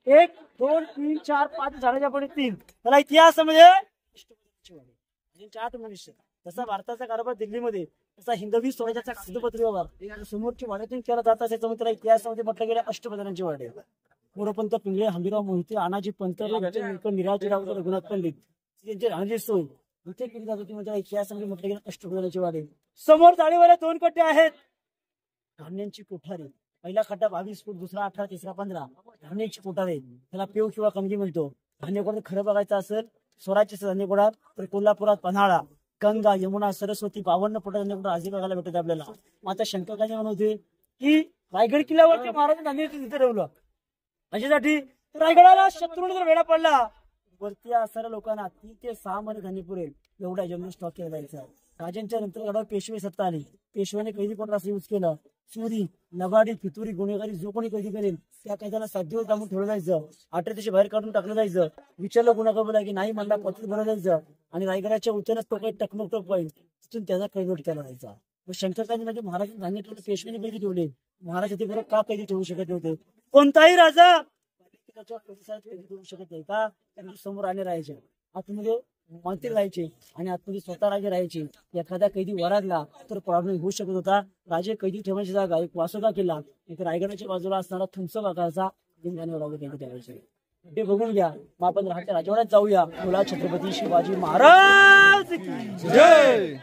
1 2 3 4 5 झाडाच्या पुढे 3 त्याला इतिहास म्हणजे अष्टपैलुत्वाची वाडी आणि 4 मनुष्य तसा भारताचा कारभार दिल्लीमध्ये तसा हिंदवी स्वराज्याचा कागदपत्रावर समोरची वाड्यातून केला जात असायचं त्यामुळे त्याला इतिहासामध्ये म्हटलं गेलं अष्टप्रधानांची वाडी. मोरपंत पिंगळे हंबीराव मोहिते अनाजी पंत निराजीराव रघुनाथ पंडित यांची राहण्याची सोय इथे केली जात होती म्हणजे इतिहासामध्ये म्हटलं गेलं अष्टप्रधानांची वाडी. समोर जाळीवाले 2 कट्टे आहेत. धान्यांची कोठारी पहिला खड्डा 22 फूट दुसरा 18 तिसरा 15 धान्याची कोठारी त्याला पेव किंवा कणगी म्हणतो. धान्य कोठार खरं बघायचं असेल स्वराज्य धान्य कोठार तर कोल्हापुरात पन्हाळा गंगा यमुना सरस्वती 52 फुटा धान्य कोठार आजी बघायला भेटत आपल्याला. आता शंकर काय म्हणत होते की रायगड किल्ल्यावरती महाराज धान्य तिथे ठेवलं अशासाठी रायगडाला शत्रूने जर वेळा पडला वरती असणाऱ्या लोकांना 3 ते 6 महिने धान्य पुरेल एवढा जमीन स्टॉक केला जायचा. राजांच्या नंतर गडावर पेशवे सत्ता आली. पेशव्याने कैदी कोणाला असं यूज केलं चोरी लबाडी फितुरी गुन्हेगारी जो कोणी कैदी करेल त्या कैद्याला 7 दिवस दाबून ठेवलं जायचं. 8 दिवशी बाहेर काढून टाकलं जायचं. विचारलं गुन्हा बोला की नाही म्हणला पत्र भरलं जायचं आणि रायगडाच्या उच्चारच तो काही टकमक टोक पाहिजे तिथून त्याचा कैद केला जायचा. शंकरकांनी म्हणजे महाराजांनी धान्य ठेवलं पेशव्याने कैदी ठेवले. महाराज ते बरोबर का कैदी ठेवू शकत नव्हते. कोणताही राजा कैदी ठेवू शकत नाही का त्यांना समोर आले राहायचे आतमध्ये मंत्री राहायचे आणि आतमध्ये स्वतः राजे राहायचे. एखादा कैदी वराडला तर प्रॉब्लेम होऊ शकत होता. राजे कैदी ठेवण्याची जागा एक वासोटा किल्ला एक रायगडाच्या बाजूला असणारा थुमसा भागाचा कैदी ठेवायचे. ते बघून घ्या. मग आपण राजवाड्यात जाऊया. बोला छत्रपती शिवाजी महाराज की जय.